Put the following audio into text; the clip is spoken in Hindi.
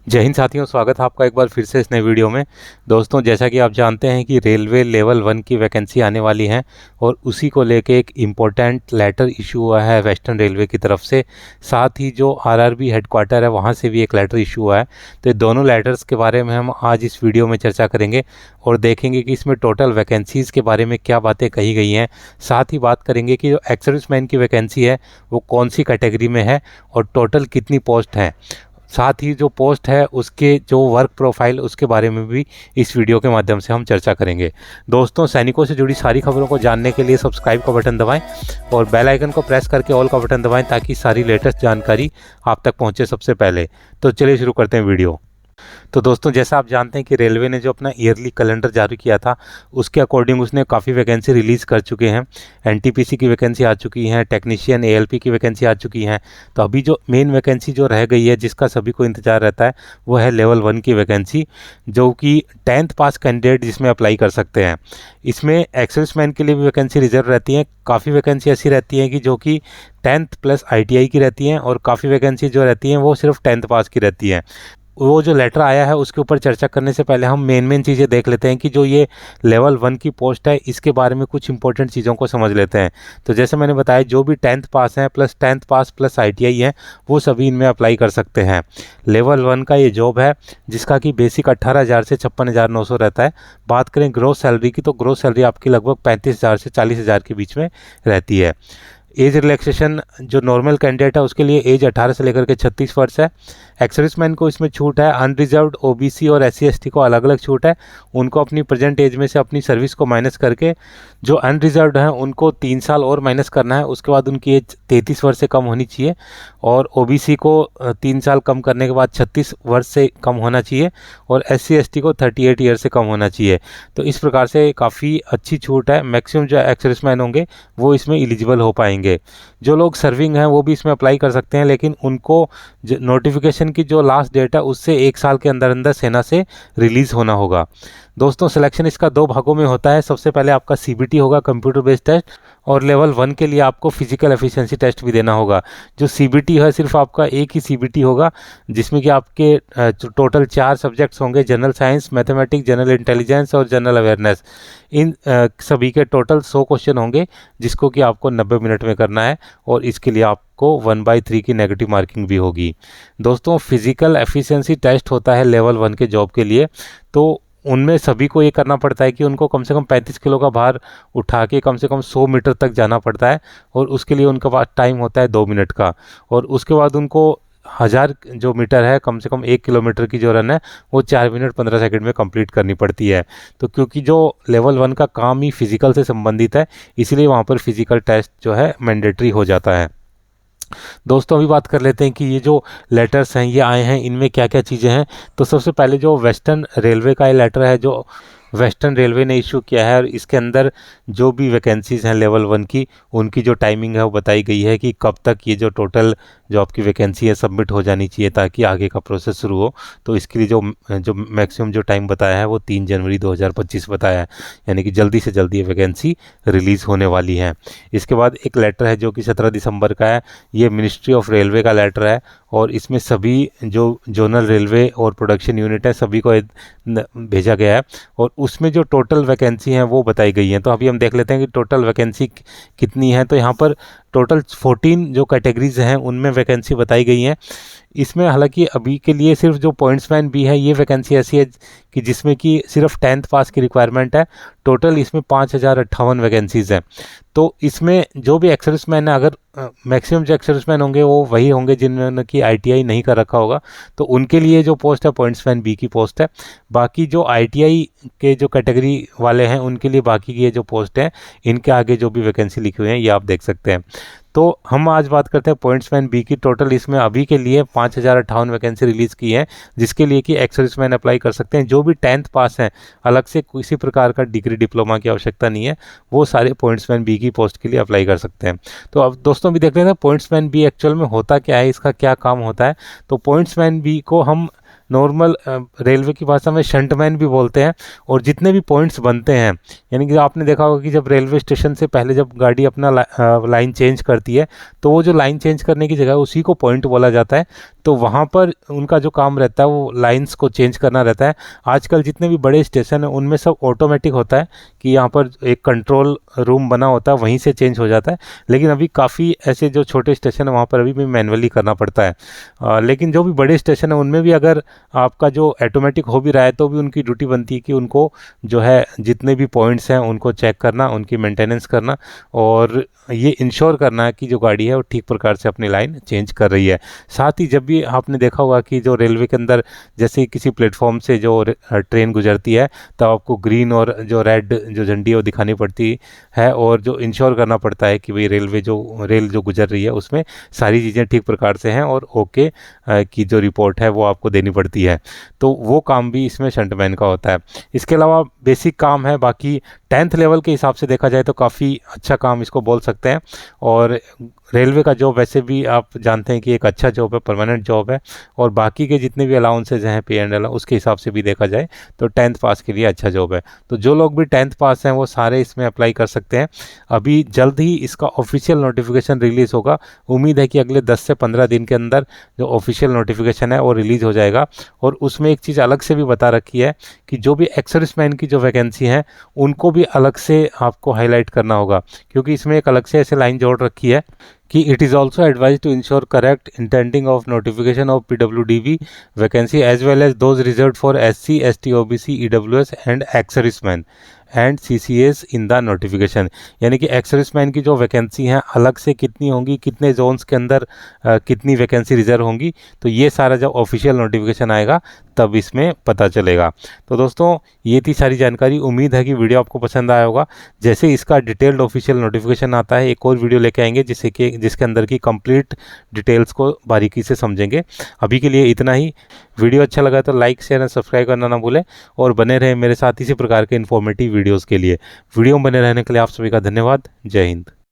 जय हिंद साथियों, स्वागत है आपका एक बार फिर से इस नए वीडियो में। दोस्तों, जैसा कि आप जानते हैं कि रेलवे लेवल 1 की वैकेंसी आने वाली है और उसी को लेके एक इम्पोर्टेंट लेटर इशू हुआ है वेस्टर्न रेलवे की तरफ से। साथ ही जो आरआरबी हेडक्वार्टर है वहाँ से भी एक लेटर इशू हुआ है। तो दोनों लेटर्स के बारे में हम आज इस वीडियो में चर्चा करेंगे और देखेंगे कि इसमें टोटल वैकेंसीज़ के बारे में क्या बातें कही गई हैं। साथ ही बात करेंगे कि जो एक्स सर्विसमैन की वैकेंसी है वो कौन सी कैटेगरी में है और टोटल कितनी पोस्ट हैं। साथ ही जो पोस्ट है उसके जो वर्क प्रोफाइल उसके बारे में भी इस वीडियो के माध्यम से हम चर्चा करेंगे। दोस्तों, सैनिकों से जुड़ी सारी खबरों को जानने के लिए सब्सक्राइब का बटन दबाएं और बेल आइकन को प्रेस करके ऑल का बटन दबाएं ताकि सारी लेटेस्ट जानकारी आप तक पहुंचे सबसे पहले। तो चलिए शुरू करते हैं वीडियो। तो दोस्तों, जैसा आप जानते हैं कि रेलवे ने जो अपना ईयरली कैलेंडर जारी किया था उसके अकॉर्डिंग उसने काफ़ी वैकेंसी रिलीज़ कर चुके हैं। एनटीपीसी की वैकेंसी आ चुकी है, टेक्नीशियन एएलपी की वैकेंसी आ चुकी है। तो अभी जो मेन वैकेंसी जो रह गई है जिसका सभी को इंतजार रहता है वो है लेवल 1 की वैकेंसी, जो कि 10th पास कैंडिडेट जिसमें अप्लाई कर सकते हैं। इसमें एक्स सर्विसमैन के लिए भी वैकेंसी रिजर्व रहती हैं। काफ़ी वैकेंसी ऐसी रहती हैं कि जो कि 10th प्लस ITI की रहती हैं और काफ़ी वैकेंसी जो रहती हैं वो सिर्फ 10th पास की रहती हैं। वो जो लेटर आया है उसके ऊपर चर्चा करने से पहले हम मेन चीज़ें देख लेते हैं कि जो ये लेवल 1 की पोस्ट है इसके बारे में कुछ इंपॉर्टेंट चीज़ों को समझ लेते हैं। तो जैसे मैंने बताया, जो भी 10th पास हैं प्लस 10th पास प्लस ITI है वो सभी इनमें अप्लाई कर सकते हैं। लेवल 1 का ये जॉब है जिसका कि बेसिक 18,000 से 56,900 रहता है। बात करें ग्रोस सैलरी की तो ग्रोस सैलरी आपकी लगभग 35,000 से 40,000 के बीच में रहती है। एज रिलैक्सेशन जो नॉर्मल कैंडिडेट है उसके लिए एज 18 से लेकर के 36 वर्ष है। एक्स सर्विसमैन को इसमें छूट है। अनरिजर्व्ड OBC और SC/ST को अलग अलग छूट है। उनको अपनी प्रेजेंट एज में से अपनी सर्विस को माइनस करके, जो अनरिजर्व्ड हैं उनको 3 साल और माइनस करना है। उसके बाद उनकी एज 33 वर्ष से कम होनी चाहिए और OBC को 3 साल कम करने के बाद 36 वर्ष से कम होना चाहिए और SC/ST को 38 ईयर से कम होना चाहिए। तो इस प्रकार से काफ़ी अच्छी छूट है। मैक्सिमम जो एक्स सर्विसमैन होंगे वो इसमें एलिजिबल हो पाएंगे। जो लोग सर्विंग हैं वो भी इसमें अप्लाई कर सकते हैं, लेकिन उनको नोटिफिकेशन की जो लास्ट डेट है उससे 1 साल के अंदर अंदर सेना से रिलीज़ होना होगा। दोस्तों, सिलेक्शन इसका 2 भागों में होता है। सबसे पहले आपका CBT होगा, कंप्यूटर बेस्ड टेस्ट, और लेवल 1 के लिए आपको फिजिकल एफिशिएंसी टेस्ट भी देना होगा। जो CBT है सिर्फ आपका एक ही CBT होगा जिसमें कि आपके टोटल 4 सब्जेक्ट्स होंगे: general science, mathematics, general intelligence और जनरल अवेयरनेस। इन सभी के टोटल 100 क्वेश्चन होंगे जिसको कि आपको 90 मिनट में करना है और इसके लिए आपको 1/3 की नेगेटिव मार्किंग भी होगी। दोस्तों, फिजिकल एफिशिएंसी टेस्ट होता है लेवल 1 के जॉब के लिए। तो उनमें सभी को ये करना पड़ता है कि उनको कम से कम 35 किलो का भार उठा के कम से कम 100 मीटर तक जाना पड़ता है और उसके लिए उनका पास टाइम होता है 2 मिनट का। और उसके बाद उनको 1000 जो मीटर है, कम से कम 1 किलोमीटर की जो रन है वो 4 मिनट 15 सेकंड में कंप्लीट करनी पड़ती है। तो क्योंकि जो लेवल 1 का काम ही फिजिकल से संबंधित है इसलिए वहाँ पर फिजिकल टेस्ट जो है मैंडेटरी हो जाता है। दोस्तों, अभी बात कर लेते हैं कि ये जो लेटर्स हैं ये आए हैं, इनमें क्या क्या चीज़ें हैं। तो सबसे पहले जो वेस्टर्न रेलवे का ये लेटर है जो वेस्टर्न रेलवे ने इशू किया है और इसके अंदर जो भी वैकेंसीज़ हैं लेवल 1 की उनकी जो टाइमिंग है वो बताई गई है कि कब तक ये जो टोटल जो आपकी वैकेंसी है सबमिट हो जानी चाहिए ताकि आगे का प्रोसेस शुरू हो। तो इसके लिए जो मैक्सिमम जो टाइम बताया है वो 3 जनवरी 2025 बताया है, यानी कि जल्दी से जल्दी ये वैकेंसी रिलीज़ होने वाली है। इसके बाद एक लेटर है जो कि 17 दिसंबर का है। ये मिनिस्ट्री ऑफ रेलवे का लेटर है और इसमें सभी जो जोनल रेलवे और प्रोडक्शन यूनिट है सभी को भेजा गया है और उसमें जो टोटल वैकेंसी हैं वो बताई गई हैं। तो अभी हम देख लेते हैं कि टोटल वैकेंसी कितनी है। तो यहाँ पर टोटल 14 जो कैटेगरीज हैं उनमें वैकेंसी बताई गई हैं। इसमें हालांकि अभी के लिए सिर्फ जो पॉइंट्समैन भी है ये वैकेंसी ऐसी है कि जिसमें कि सिर्फ 10th पास की रिक्वायरमेंट है। टोटल इसमें 5058 वैकेंसीज़ हैं। तो इसमें जो भी एक्स सर्विसमैन है, अगर मैक्सिमम जो एक्स सर्विसमैन होंगे वो वही होंगे जिन्होंने कि ITI नहीं कर रखा होगा, तो उनके लिए जो पोस्ट है पॉइंट्समैन B की पोस्ट है। बाकी जो ITI के जो कैटेगरी वाले हैं उनके लिए बाकी की ये जो पोस्ट है इनके आगे जो भी वैकेंसी लिखी हुई है ये आप देख सकते हैं। तो हम आज बात करते हैं पॉइंट्समैन B की। टोटल इसमें अभी के लिए 5058 वैकेंसी रिलीज़ की है जिसके लिए कि एक्स सर्विसमैन अप्लाई कर सकते हैं। जो भी 10th पास हैं, अलग से किसी प्रकार का डिग्री डिप्लोमा की आवश्यकता नहीं है, वो सारे पॉइंट्समैन B की पोस्ट के लिए अप्लाई कर सकते हैं। तो अब दोस्तों भी देख लेते हैं पॉइंट्समैन B एक्चुअल में होता क्या है, इसका क्या काम होता है। तो पॉइंट्समैन B को हम नॉर्मल रेलवे की भाषा में शंटमैन भी बोलते हैं। और जितने भी पॉइंट्स बनते हैं, यानी कि आपने देखा होगा कि जब रेलवे स्टेशन से पहले जब गाड़ी अपना लाइन चेंज करती है, तो वो जो लाइन चेंज करने की जगह है उसी को पॉइंट बोला जाता है। तो वहाँ पर उनका जो काम रहता है वो लाइंस को चेंज करना रहता है। आजकल जितने भी बड़े स्टेशन हैं उनमें सब ऑटोमेटिक होता है कि यहाँ पर एक कंट्रोल रूम बना होता है, वहीं से चेंज हो जाता है। लेकिन अभी काफ़ी ऐसे जो छोटे स्टेशन है वहाँ पर अभी भी मैनुअली करना पड़ता है। लेकिन जो भी बड़े स्टेशन है उनमें भी अगर आपका जो ऑटोमेटिक हो भी रहा है तो भी उनकी ड्यूटी बनती है कि उनको जो है जितने भी पॉइंट्स हैं उनको चेक करना, उनकी मेंटेनेंस करना और ये इंश्योर करना है कि जो गाड़ी है वो ठीक प्रकार से अपनी लाइन चेंज कर रही है। साथ ही जब भी आपने देखा होगा कि जो रेलवे के अंदर जैसे किसी प्लेटफॉर्म से जो ट्रेन गुजरती है तब आपको ग्रीन और जो रेड जो झंडी है वो दिखानी पड़ती है और जो इंश्योर करना पड़ता है कि भाई रेल जो गुजर रही है उसमें सारी चीज़ें ठीक प्रकार से हैं और ओके की जो रिपोर्ट है वो आपको देनी पड़ती है। तो वो काम भी इसमें शंटमैन का होता है। इसके अलावा बेसिक काम है, बाकी 10th लेवल के हिसाब से देखा जाए तो काफ़ी अच्छा काम इसको बोल सकते हैं। और रेलवे का जॉब वैसे भी आप जानते हैं कि एक अच्छा जॉब है, परमानेंट जॉब है। और बाकी के जितने भी अलाउंसेज हैं पे एंड अलाउ उसके हिसाब से भी देखा जाए तो 10th पास के लिए अच्छा जॉब है। तो जो लोग भी 10th पास हैं वो सारे इसमें अप्लाई कर सकते हैं। अभी जल्द ही इसका ऑफिशियल नोटिफिकेशन रिलीज़ होगा। उम्मीद है कि अगले 10 से 15 दिन के अंदर जो ऑफिशियल नोटिफिकेशन है वो रिलीज़ हो जाएगा। और उसमें एक चीज़ अलग से भी बता रखी है कि जो भी एक्स-सर्विसमैन की जो वैकेंसी हैं उनको भी अलग से आपको हाईलाइट करना होगा, क्योंकि इसमें एक अलग से ऐसे लाइन जोड़ रखी है कि it is also advise to ensure correct intending of notification of PWDB vacancy as well as those reserve for SC, ST, OBC, EWS and ex-serviceman and CCS in the notification. यानी कि एक्स-सर्विसमैन की जो वैकेंसी हैं अलग से कितनी होंगी, कितने जोन्स के अंदर कितनी वैकेंसी रिजर्व होंगी, तो ये सारा जब ऑफिशियल नोटिफिकेशन आएगा तब इसमें पता चलेगा। तो दोस्तों ये थी सारी जानकारी। उम्मीद है कि वीडियो आपको पसंद आया होगा। जैसे इसका डिटेल्ड ऑफिशियल नोटिफिकेशन आता है एक और वीडियो लेके आएंगे जिसके अंदर की कंप्लीट डिटेल्स को बारीकी से समझेंगे। अभी के लिए इतना ही। वीडियो अच्छा लगा तो लाइक, शेयर एंड सब्सक्राइब करना ना भूलें और बने रहें मेरे साथ इसी प्रकार के इन्फॉर्मेटिव वीडियोज़ के लिए। वीडियो में बने रहने के लिए आप सभी का धन्यवाद। जय हिंद।